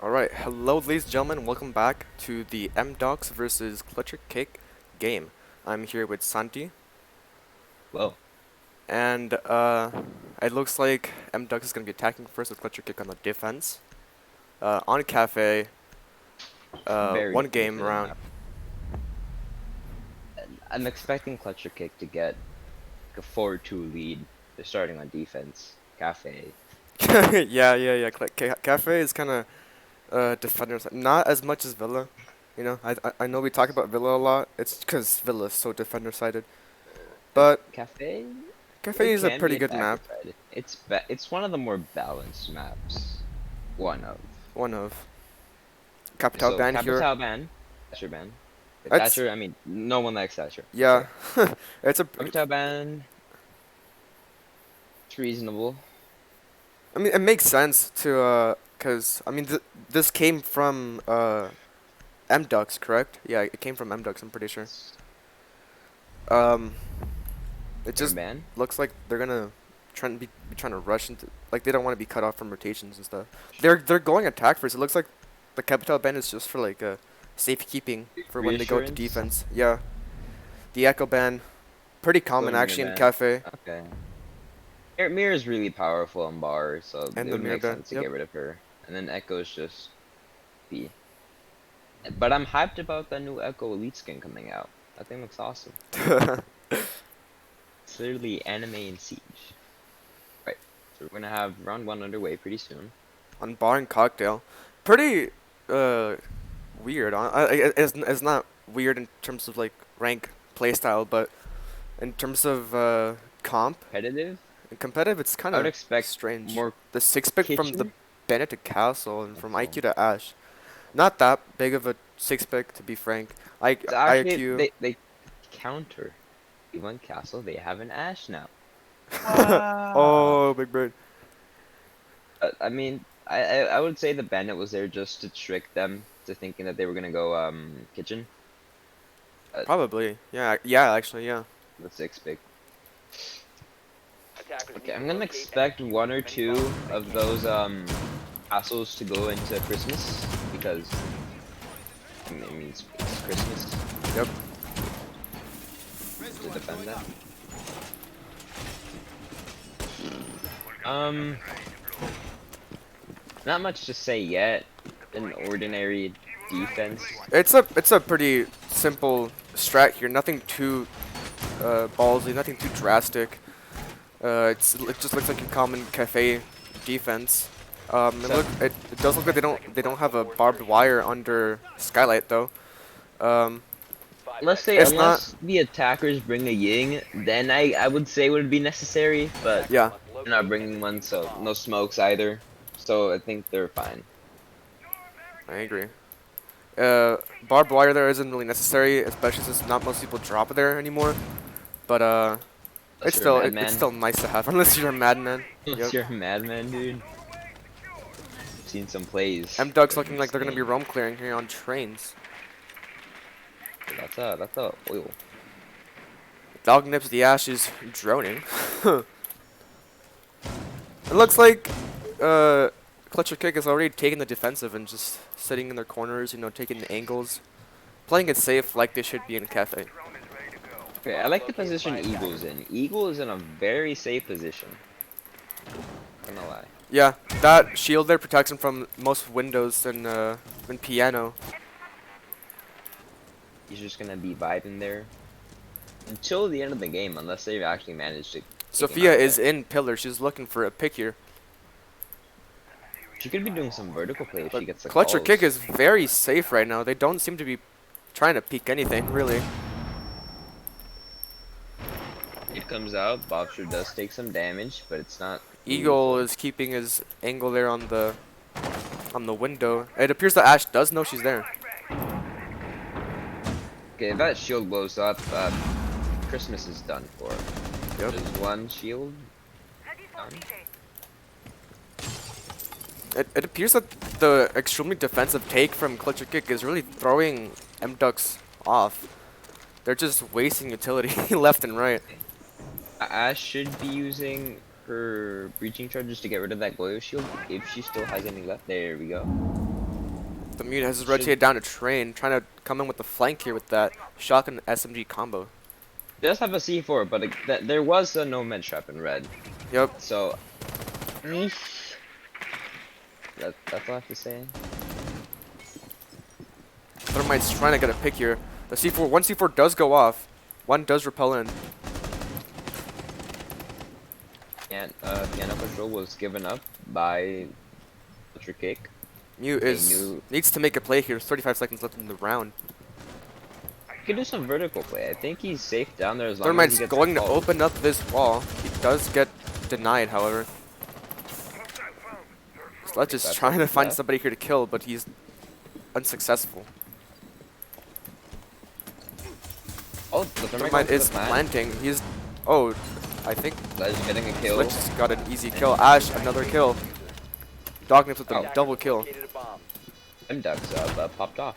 Alright, hello ladies and gentlemen, welcome back to the MDucks versus Clutch Kick game. I'm here with Santi, Well, and it looks like MDucks is going to be attacking first with Clutch Kick on the defense. On Kafe, very one game definitive round. map. I'm expecting Clutch Kick to get a 4-2 lead. They're starting on defense. Cafe. Yeah. Kafe is kind of defender, not as much as Villa. You know, I know we talk about Villa a lot. It's because Villa is so defender sided, but Cafe? Cafe It is a can be pretty good attacker map. sided. It's one of the more balanced maps. One of. One of Capital So Ban here. Capital ban, Thatcher ban. That's Thatcher, I mean, no one likes Thatcher. Yeah, So it's a. Capital ban, it's reasonable. I mean, it makes sense to cause I mean this came from MDucks, correct? Yeah, it came from MDucks. I'm pretty sure. Um, it They're just ban. looks like they're gonna be trying to rush into, like, they don't want to be cut off from rotations and stuff. They're going attack first. It looks like the Capital Band is just for like safekeeping for when they go to Reassurance. defense. Yeah, the Echo Band, pretty common Going Mirror actually in ban. Cafe, Okay. Mirror is really powerful on bars, so and it the would Mirror make Band. sense to Yep. get rid of her. And then Echo's just B. But I'm hyped about that new Echo Elite skin coming out. That thing looks awesome. It's literally anime and siege. Right. So we're gonna have round one underway pretty soon. On Bar and Cocktail, pretty uh weird. It's not weird in terms of like rank playstyle, but in terms of comp Competitive? and competitive, it's kind I would of expect strange. more The six pick from the kitchen. Bennett to Castle and from Also. IQ to Ash, not that big of a six pick to be frank. So actually, IQ. they counter. Even Castle, they have an Ash now. Oh, big bird. I mean, I would say the Bandit was there just to trick them to thinking that they were gonna go kitchen. Probably. Yeah. Actually, yeah. The six pick. Okay, I'm gonna expect one or two of those castles to go into Christmas because I mean it's Christmas Yep. to defend that. Not much to say yet. An ordinary defense. It's a pretty simple strat here. Nothing too ballsy. Nothing too drastic. It just looks like a common Cafe defense. It does look like they don't have a barbed wire under Skylight though. Um, it's not. Unless the attackers bring a Ying, then I would say it would be necessary, but Yeah, they're not bringing one, so no smokes either. So I think they're fine. I agree. Barbed wire there isn't really necessary, especially since not most people drop there anymore. But Unless you're a it's madman. still nice to have unless you're a madman. Unless Yep. you're a madman, dude. I've seen some plays. MDucks They're looking like they're gonna be insane. roam clearing here on trains. That's a oil. Dog nips the ashes droning. It looks like Clutch Kick is already taking the defensive and just sitting in their corners, you know, taking the angles, playing it safe like they should be in Cafe. Okay, I like the position Eagle's in. Eagle is in a very safe position. Not gonna lie. Yeah, that shield there protects him from most windows and piano. He's just gonna be vibing there until the end of the game, unless they've actually managed to take him Sophia out of is there. in pillar. She's looking for a pick here. She could be doing some vertical play if But she gets the Clutch Kick calls. is very safe right now. They don't seem to be trying to peek anything, really. It comes out. Bobster does take some damage, but it's not Eagle lethal. is keeping his angle there on the window. It appears that Ash does know she's there. Okay, if that shield blows up, Christmas is done for. Yep. There's one shield done. It appears that the extremely defensive take from Clutch Kick is really throwing MDucks off. They're just wasting utility left and right. Ash should be using her breaching charges to get rid of that Goyo shield if she still has any left. There we go. The Mute has rotated down a train, trying to come in with the flank here with that shotgun SMG combo. Does have a C4, but there was a no med trap in red. Yep. So, that's all I have to say. Thermite's trying to get a pick here. The C4, one C4 does go off. One does repel in. And piano control was given up by Ultra Kick. Mute needs to make a play here. 35 seconds left in the round. He could do some vertical play. I think he's safe down there as long Thermite's as he gets going to open up this wall. He does get denied, however. Sledge is trying to find somebody here to kill, but he's unsuccessful. Oh, the Thermite is planting. He's... Oh, I think Sledge getting a kill. Sledge just got an easy kill. Ash, another kill. Dognips with a double kill. MDucks popped off.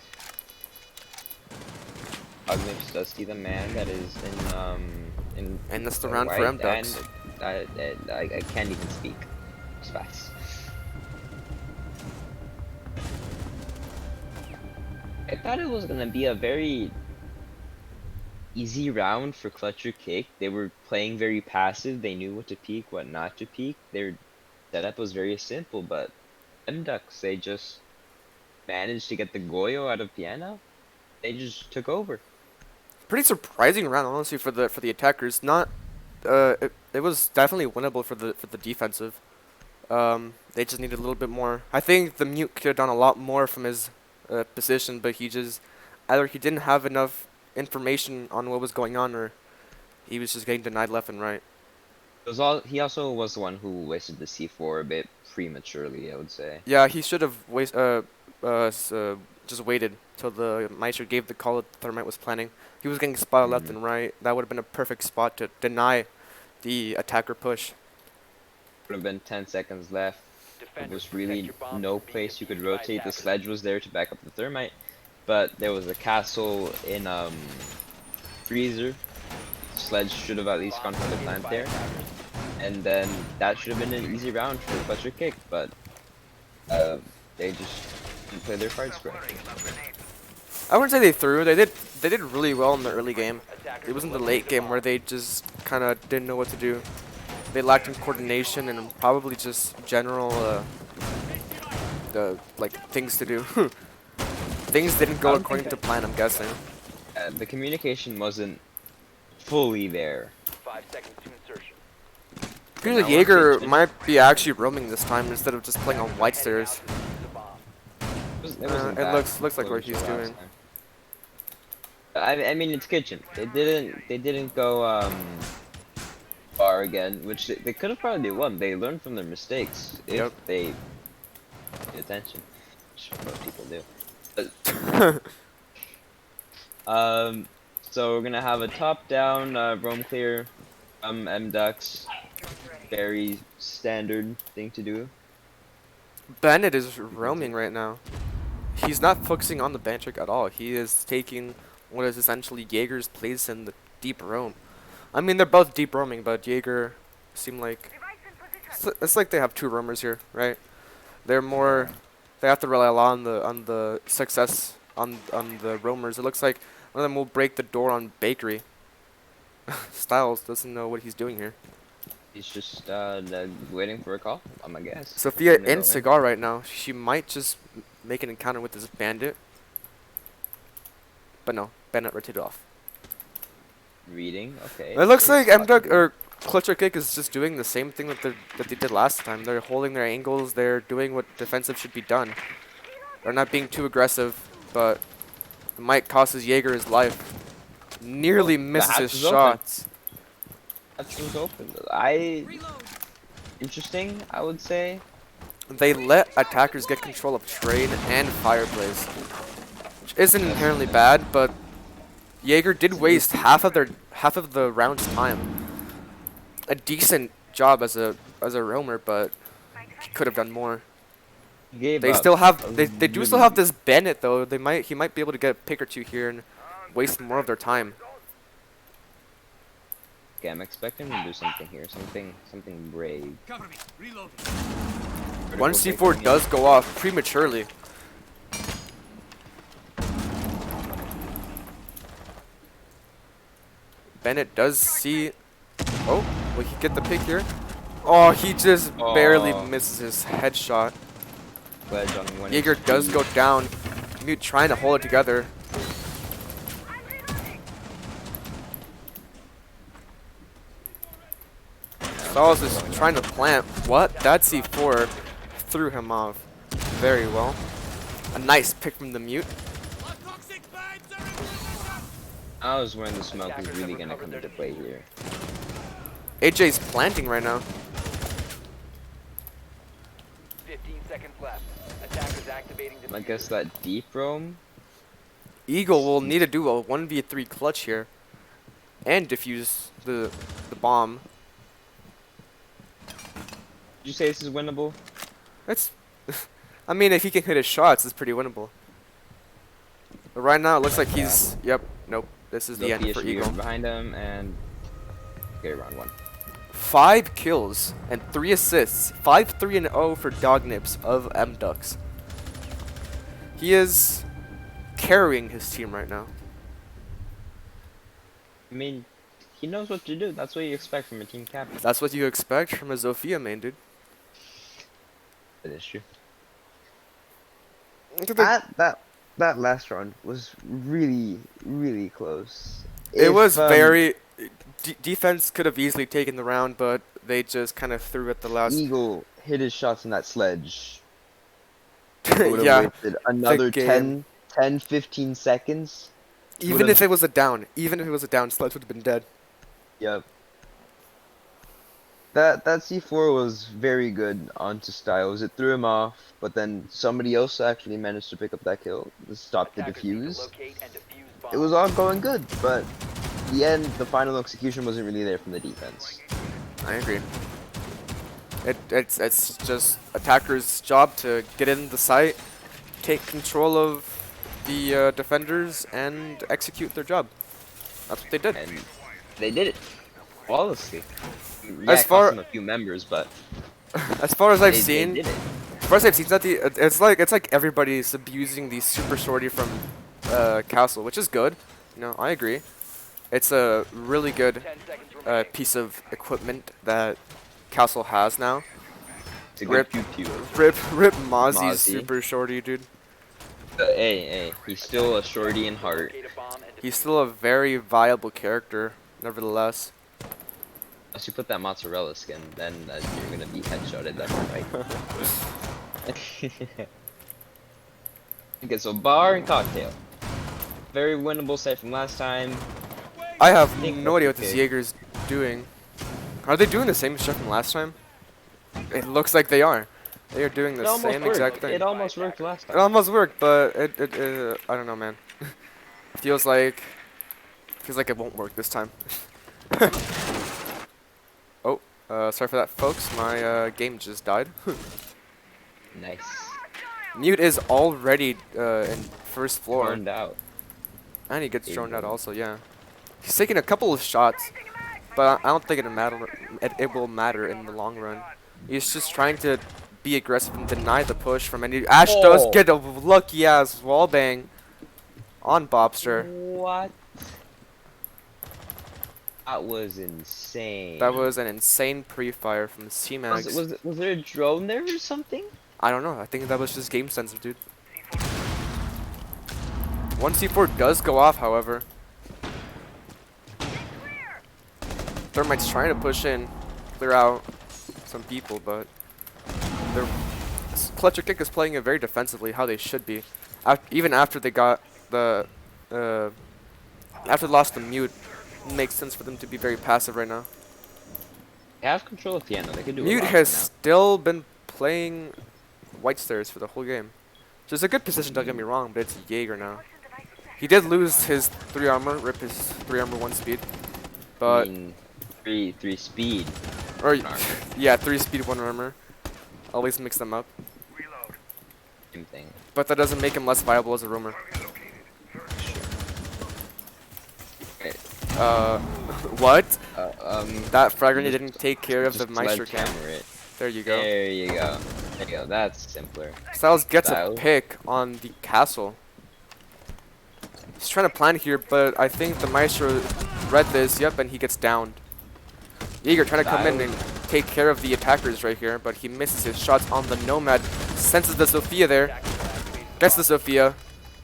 Dognips does see the man that is in And that's the round for MDucks. I can't even speak. It's fast. I thought it was gonna be a very easy round for Clutch or Kick. They were playing very passive. They knew what to peek, what not to peek. Their setup was very simple, but MDucks, they just managed to get the Goyo out of Piano. They just took over. Pretty surprising round, honestly, for the attackers. Not, it was definitely winnable for the defensive. They just needed a little bit more. I think the Mute could have done a lot more from his position, but he just either he didn't have enough information on what was going on, or he was just getting denied left and right. He also was the one who wasted the C4 a bit prematurely, I would say. Yeah, he should have just waited till the Meister gave the call that Thermite was planning. He was getting spotted left and right. That would have been a perfect spot to deny the attacker push. Would have been 10 seconds left. There was really no place you could rotate. The Sledge was there to back up the Thermite, but there was a castle in Freezer. Sledge should have at least gone for the plant there, and then that should have been an easy round for Clutch or Kick, but they just didn't play their cards correctly. I wouldn't say they threw. They did really well in the early game. It was in the late game where they just kind of didn't know what to do. They lacked in coordination and probably just general like things to do. Things didn't go according to plan, I'm guessing. The communication wasn't fully there. 5 seconds to insertion. Because the Jaeger might be actually roaming this time instead of just playing on white stairs. It looks like what he's doing. I mean, it's Kitchen. They didn't go far again, which they could have probably won. They learned from their mistakes if they paid attention, which most people do. But, so we're gonna have a top-down roam clear from MDucks. Very standard thing to do. Bennett is roaming right now. He's not focusing on the Bantrick at all. He is taking what is essentially Jaeger's place in the deep roam. I mean, they're both deep roaming, but Jaeger seem like it's like they have two roamers here, right? They're more. They have to rely a lot on the success on the roamers. It looks like one of them will break the door on Bakery. Styles doesn't know what he's doing here. He's just waiting for a call, I'm gonna guess. Sophia in Cigar right now. She might just make an encounter with this bandit. But no, Bennett rotated off. Reading, okay. It looks like MDuck or Clutch or Kick is just doing the same thing that they did last time. They're holding their angles. They're doing what defensive should be done. They're not being too aggressive, but it might cost his Jaeger his life. Nearly misses his shots. Hatch was open. Interesting, I would say. They let attackers get control of train and fireplace, which isn't inherently bad, but Jaeger did waste half of the round's time. A decent job as a roamer, but he could have done more. They do still have this Bennett though. He might be able to get a pick or two here and waste more of their time. Okay, I'm expecting him to do something here, something brave. One C4 does go off prematurely. Bennett does see. Oh, will he get the pick here? Oh, he just barely misses his headshot. Sledge on 1 Jaeger does go down. Mute trying to hold it together. Saul's just trying to plant. What? That C4 threw him off very well. A nice pick from the Mute. I was when the smoke is really gonna come into play here. AJ's planting right now. 15 seconds left. Attackers activating the I guess that deep roam. Eagle will need to do a 1v3 clutch here. And defuse the bomb. Did you say this is winnable? It's I mean, if he can hit his shots, it's pretty winnable. But right now, it looks like he's... Yep, nope. This is the end for Eagle. Behind him and... Okay, round 1. 5 kills and 3 assists. 5-3-0 for Dognips of MDucks. He is carrying his team right now. I mean, he knows what to do. That's what you expect from a team captain. That's what you expect from a Zofia main, dude. That is true. That last round was really close. It was very... defense could have easily taken the round, but they just kind of threw at the last... Eagle hit his shots in that sledge. Would have yeah. wasted another game. 10-15 seconds. Even if it was a down. Even if it was a down, Sledge would have been dead. Yep. That C4 was very good onto Styles. It threw him off, but then somebody else actually managed to pick up that kill to stop the defuse. It was all going good, but the end, the final execution wasn't really there from the defense. I agree. It's just attackers' job to get in the site, take control of the defenders, and execute their job. That's what they did. And they did it flawlessly. Yeah, As it far cost them a few members, but as far as I've they seen, did it. as far as I've seen, it's like everybody's abusing the super shorty from Castle, which is good. You know, I agree. It's a really good piece of equipment that Castle has now. It's a good pew-pew. Rip Mozzie's Mozzie. super shorty, dude. Hey, he's still a shorty in heart. He's still a very viable character, nevertheless. Once you put that mozzarella skin, then you're gonna be headshotted left and right. Okay, so bar and cocktail. Very winnable site from last time. I have think no idea what that's this okay. Jaeger's doing. Are they doing the same shit from last time? It looks like they are. They are doing the same exact thing. It almost worked last It time. almost worked, but it I don't know, man. feels like it won't work this time. Oh, sorry for that, folks. My game just died. Nice. Mute is already in first floor, Burned out. and he gets thrown out also. Yeah, he's taking a couple of shots, but I don't think it will matter in the long run. He's just trying to be aggressive and deny the push from any. Ash does get a lucky ass wall bang on Bobster. What? That was insane. That was an insane pre-fire from C-Max. Was there a drone there or something? I don't know. I think that was just game sensitive, dude. One C4 does go off, however. Thermite's trying to push in, clear out some people, but Clutch or Kick is playing it very defensively, how they should be. Even after they got the after they lost the Mute, it makes sense for them to be very passive right now. They have control of piano. They can do a Mute lot has right still been playing White Stairs for the whole game. So it's a good position, don't get me wrong, but it's Jaeger now. He did lose his 3 armor, rip his 3 armor 1 speed. now. I But mean, three speed. or armor. yeah, 3 speed 1 armor. Always mix them up. Same thing. But that doesn't make him less viable as a roamer. What? That frag grenade didn't take care of the Meister camp. sledgehammer it. There you go. There you go. There you go. That's simpler. Styles gets a Styles. pick on the castle. He's trying to plan here, but I think the Maestro read this. Yep, and he gets downed. Jaeger trying to come in and take care of the attackers right here, but he misses his shots on the Nomad. Senses the Sophia there. Gets the Sophia.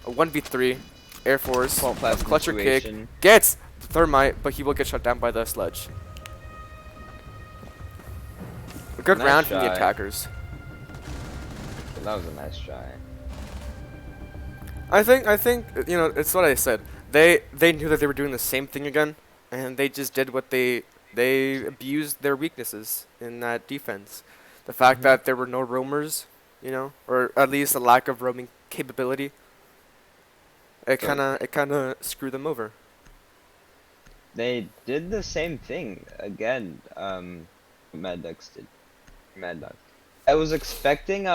A 1v3. Air Force. Clutcher kick. Gets the Thermite, but he will get shut down by the Sledge. A good round from the attackers. That was a nice try. I think you know, it's what I said. They knew that they were doing the same thing again, and they just did what they abused their weaknesses in that defense. The fact that there were no roamers, you know, or at least a lack of roaming capability. It kind of screwed them over. They did the same thing again. MDucks did. MDucks. I was expecting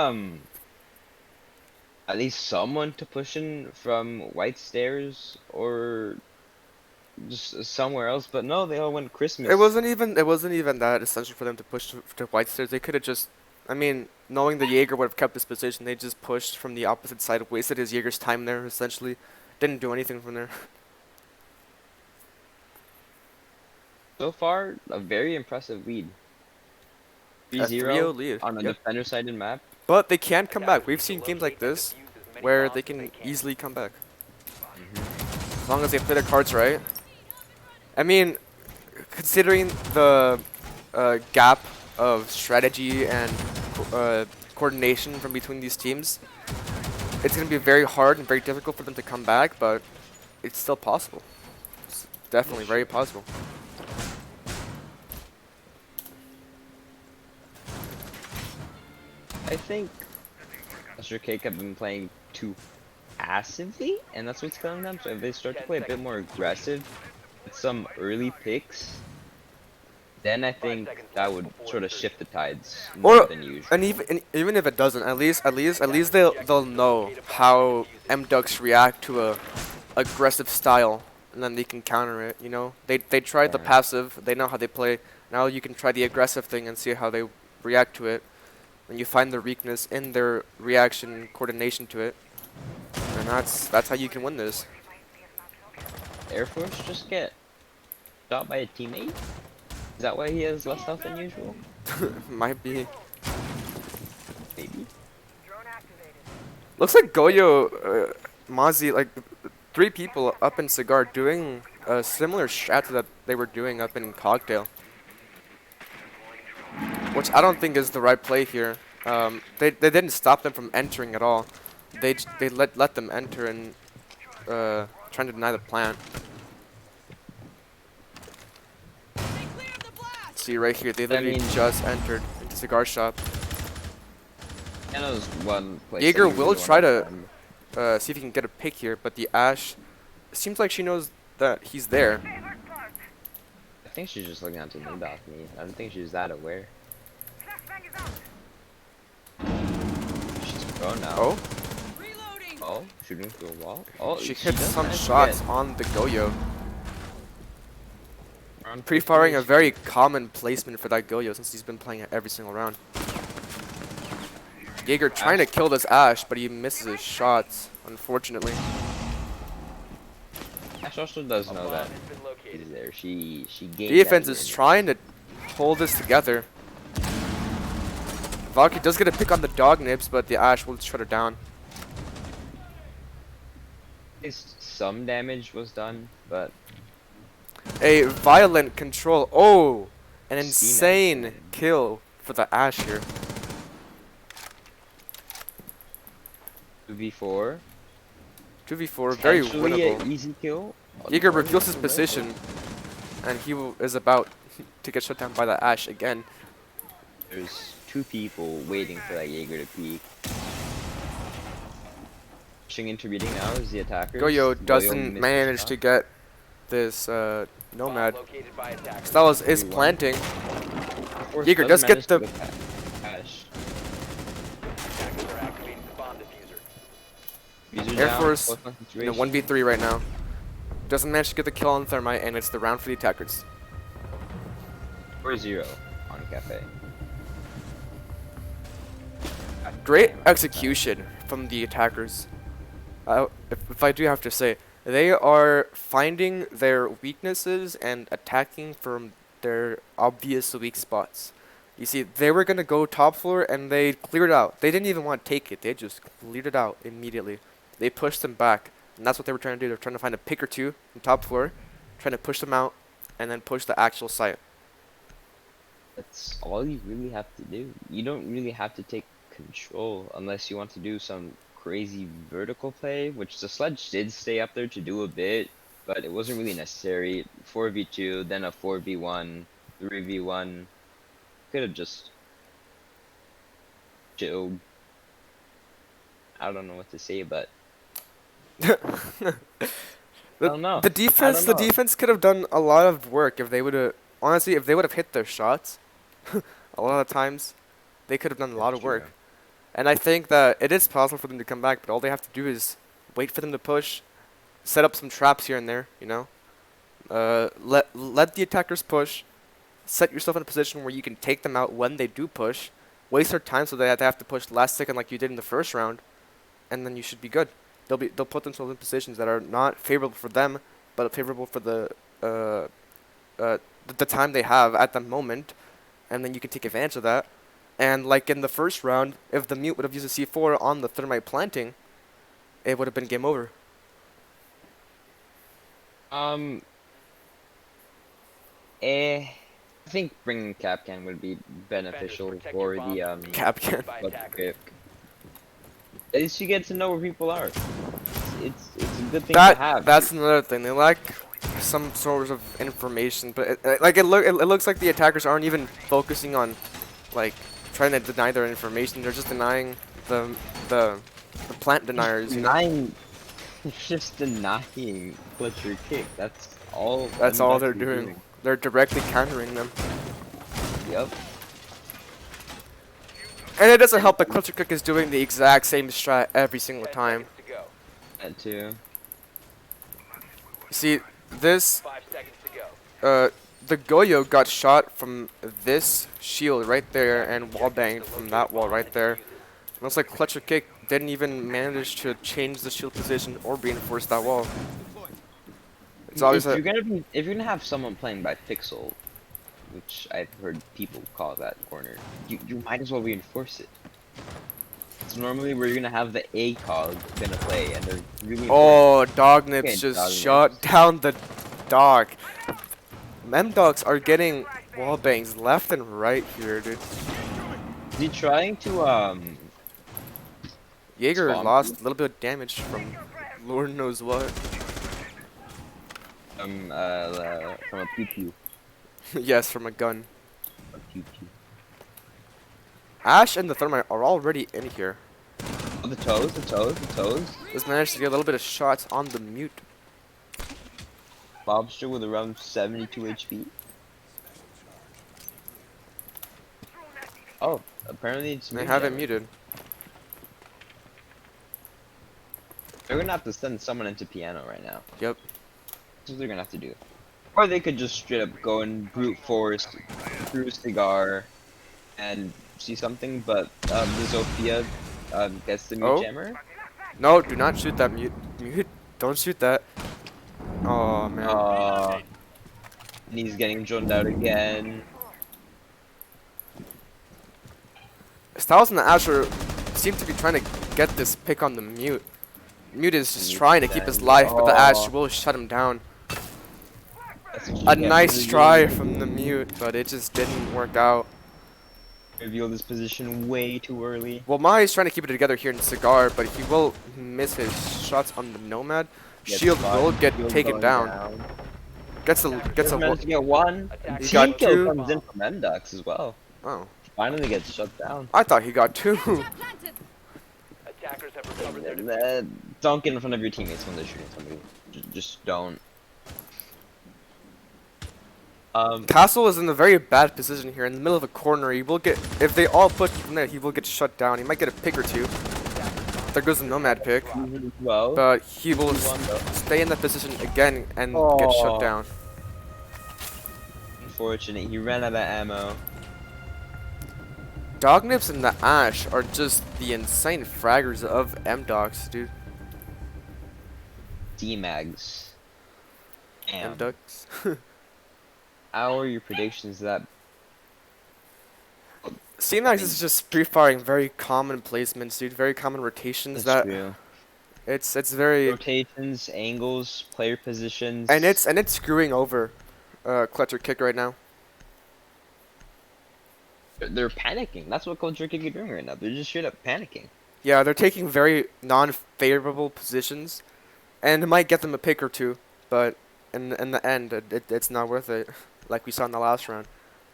at least someone to push in from White Stairs or just somewhere else, but no, they all went Christmas. It wasn't even that essential for them to push to White Stairs. They could have just, I mean, knowing the Jaeger would have kept his position, they just pushed from the opposite side, wasted his Jaeger's time there essentially. Didn't do anything from there. So far, a very impressive lead. 3-0 lead on a defender-sided map. But they can come back. We've seen games like this where they can easily come back. As long as they play their cards right. I mean, considering the gap of strategy and coordination from between these teams, it's going to be very hard and very difficult for them to come back, but it's still possible. It's definitely very possible. I think Mr. Cake have been playing too passively, and that's what's killing them. So if they start to play a bit more aggressive with some early picks, then I think that would sort of shift the tides more than usual. And even if it doesn't, at least they'll know how MDucks react to a aggressive style, and then they can counter it. You know, they tried the passive, they know how they play. Now you can try the aggressive thing and see how they react to it. And you find their weakness in their reaction and coordination to it. And that's how you can win this. Air Force just get shot by a teammate? Is that why he has less health than usual? Might be. Maybe. Looks like Goyo, Mozzie, like 3 people up in Cigar doing a similar strat that they were doing up in Cocktail. Which I don't think is the right play here. They didn't stop them from entering at all. They let them enter and trying to deny the plant. See right here, they literally just entered into Cigar Shop. Jaeger will try to see if he can get a pick here, but the Ashe, it seems like she knows that he's there. I think she's just looking out to lead off me. I don't think she's that aware. She's pro now. Oh? Oh, shooting through a wall. Oh, she hits some shots on the Goyo. Pre-firing a very common placement for that Goyo since he's been playing it every single round. Jaeger trying to kill this Ashe, but he misses his shots, unfortunately. Ashe also does know that he's there. She gained defense is trying to hold this together. Valky does get a pick on the dog nibs, but the Ashe will shut her down. At least some damage was done, but a violent control. Oh, an insane kill for the Ashe here. 2v4. 2v4, very winnable. An easy kill. Jaeger reveals his position, and he is about to get shut down by the Ashe again. There's 2 people waiting for that Jaeger to peek. Pushing into reading now is the attacker. Goyo doesn't manage to get this Nomad. Styles is planting. Jaeger does get the... Air Force in a 1v3 right now. Doesn't manage to get the kill on Thermite, and it's the round for the attackers. 4-0 on Kafe. Great execution from the attackers. If I do have to say, They are finding their weaknesses and attacking from their obvious weak spots. You see, they were gonna go top floor and they cleared out. They didn't even want to take it. They just cleared it out immediately. They pushed them back, and that's what they were trying to do. They're trying to find a pick or two from top floor, trying to push them out, and then push the actual site. That's all you really have to do. You don't really have to take control unless you want to do some crazy vertical play, which the sledge did stay up there to do a bit, but it wasn't really necessary. 4v2, then a 4v1, 3v1. Could have just chilled. I don't know what to say, but I don't know. The defense, the defense could have done a lot of work if they would have. Honestly, if they would have hit their shots, a lot of times, they could have done a lot of work. And I think that it is possible for them to come back, but all they have to do is wait for them to push, set up some traps here and there. You know, let the attackers push. Set yourself in a position where you can take them out when they do push. Waste their time so they have to push last second like you did in the first round, and then you should be good. They'll put themselves in positions that are not favorable for them, but favorable for the time they have at the moment, and then you can take advantage of that. And like in the first round, if the mute would have used a C4 on the thermite planting, it would have been game over. I think bringing Capcan would be beneficial for the Capcan. pick. At least you get to know where people are. It's a good thing to have. That's another thing. They lack some sort of information, but it looks like the attackers aren't even focusing on like trying to deny their information. They're just denying the plant deniers. Denying, just denying clutch or kick. That's all. That's all they're doing. They're directly countering them. Yep. And it doesn't help that Clutch or Kick is doing the exact same strat every single time. That too. See, this 5 seconds to go. the Goyo got shot from this shield right there and wall banged from that wall right there. Looks like Clutch or Kick didn't even manage to change the shield position or reinforce that wall. It's obvious if you're gonna have someone playing by pixel, which I've heard people call that corner, you might as well reinforce it. It's normally where you're gonna have the ACOG gonna play, and they're really. Oh, Dognips Okay, just Dognips. shot down the dog. MDucks are getting wall bangs left and right here, dude. Is he trying to Jaeger Spawn lost a little bit of damage from Lord knows what. from a pew pew? Yes, from a gun. A pew pew. Ash and the Thermite are already in here. Oh, the toes. Just managed to get a little bit of shots on the mute. Lobster with around 72 HP. Oh, apparently it's They mid have it damage. muted. They're gonna have to send someone into piano right now. Yep. That's what they're gonna have to do. Or they could just straight up go and brute force through Cigar and see something, but the Zofia gets the mute Oh. jammer. No, do not shoot that mute. Mute. Don't shoot that. Oh man. And he's getting zoned out again. Styles and the Asher seem to be trying to get this pick on the mute. Mute is just trying to keep his life, but the Ash will shut him down. That's what you A get nice for try revealing- from the mute, but it just didn't work out. Revealed his position way too early. Well, Mai's trying to keep it together here in Cigar, but he will miss his shots on the Nomad. Gets Shield spotted, will get shield taken going down. Gets a Managed to get one. He Team got kill two. comes in from MDucks as well. Oh, Finally gets shut down. I thought he got two. Attackers have recovered their defense. Don't get in front of your teammates when they're shooting somebody. Just don't. Castle is in a very bad position here in the middle of a corner. He will get, if they all push from there, he will get shut down. He might get a pick or two. There goes the Nomad pick, well, but he will He won, though. stay in that position again and get shut down. unfortunate. He ran out of ammo. Dognips and the Ash are just the insane fraggers of MDucks, dude. D-Mags. Damn. MDucks. How are your predictions that C-Max is just pre-firing very common placements, dude. Very common rotations. that's That true? it's very Rotations, angles, player positions. and it's screwing over Clutch or Kick right now. They're panicking. That's what Culture Kick are doing right now. They're just straight up panicking. Yeah, they're taking very non-favorable positions, and it might get them a pick or two, but in the end, it's not worth it, like we saw in the last round.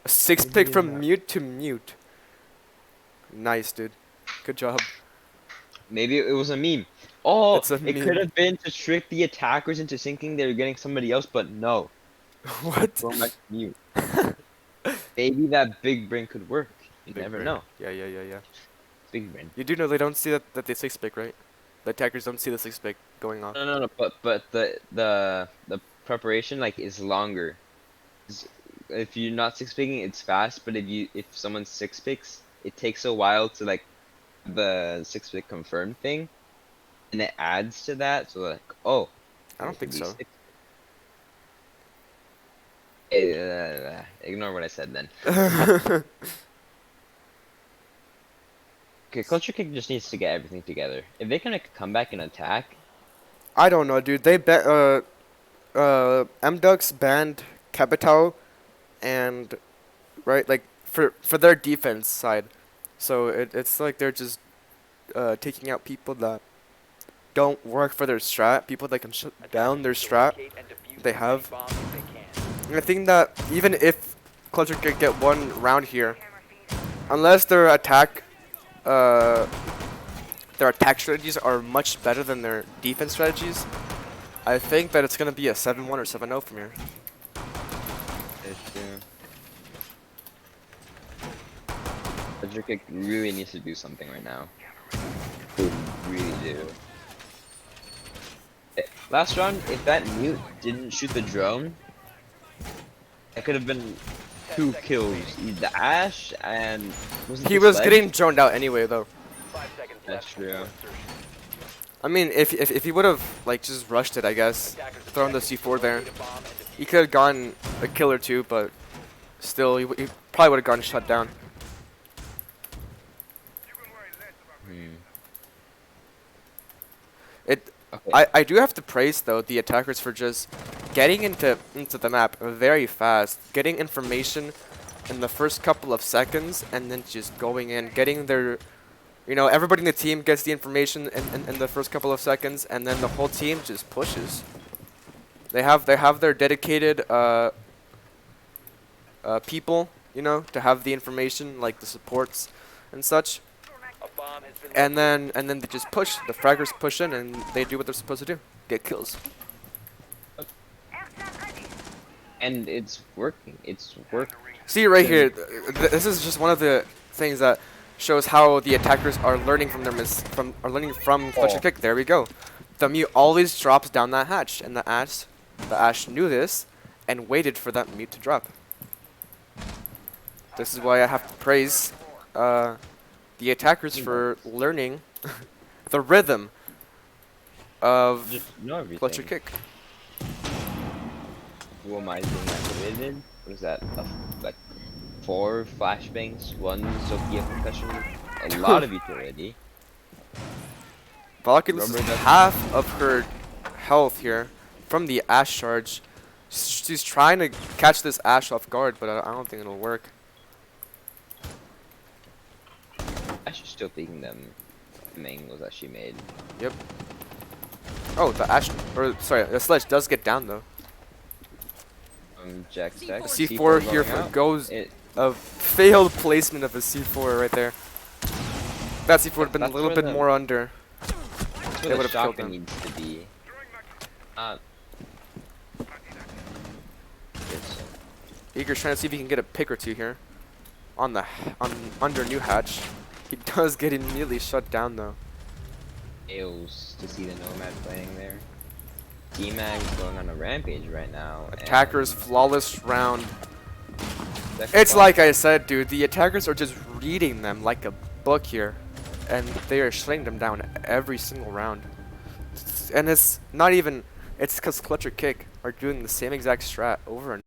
A 6 pick from mute to mute. Nice, dude. Good job. Maybe it was a meme. Oh, It's a it meme. could have been to trick the attackers into thinking they were getting somebody else, but no. What? Going back to mute. Maybe that big brain could work. You Big never brain. know. Yeah. Big brain. You do know they don't see that they 6 pick, right? The attackers don't see the 6 pick going off. No. But the preparation like is longer. If you're not six picking, it's fast. But if someone six picks, it takes a while to like the six pick confirm thing, and it adds to that. So like, oh, I don't think so. Ignore what I said then. Okay, Culture Kick just needs to get everything together. If they can come back and attack, I don't know, dude. They MDucks banned Capital, and right, like for their defense side, so it's like they're just taking out people that don't work for their strat, people that can shut down their strat they have. And I think that even if Clutcher could get one round here, unless their attack strategies are much better than their defense strategies, I think that it's gonna be a 7-1 or 7-0 from here. Culture Kick really needs to do something right now. They really do. Last round, if that mute didn't shoot the drone, it could have been 2 kills. The Ash and He was getting droned out anyway, though. That's true. I mean, if he would have like just rushed it, I guess, thrown the C4 there, he could have gotten a kill or two, but still, he probably would have gotten shut down. Okay. I do have to praise though the attackers for just getting into the map very fast, getting information in the first couple of seconds, and then just going in, getting their, you know, everybody in the team gets the information in the first couple of seconds, and then the whole team just pushes. They have their dedicated people, you know, to have the information, like the supports and such. And then they just push. The fraggers push in, and they do what they're supposed to do: get kills. And it's working. It's working. See right here, this is just one of the things that shows how the attackers are learning from their learning from Clutch and Kick. There we go. The mute always drops down that hatch, and the Ash knew this and waited for that mute to drop. This is why I have to praise the attackers for learning the rhythm of Clutch or Kick. Who am I being activated? What is that? Like 4 flashbangs, 1 Sophia concussion, a lot of utility. Valkyrie loses half of her health here from the Ash charge. She's trying to catch this Ash off guard, but I don't think it'll work. Ash is still taking them angles that she made. Yep. Oh, the Sledge does get down though. Jack stack. C4 here goes a failed placement of a C4 right there. That C4 would have been a little bit more under. They would have killed him. Needs to be. Eager's trying to see if he can get a pick or two here on under new hatch. He does get immediately shut down though. Fails to see the Nomad playing there. D-Mag going on a rampage right now. Attackers flawless round. It's like I said, dude. The attackers are just reading them like a book here, and they are shutting them down every single round. and it's not even. It's because Clutch or Kick are doing the same exact strat over and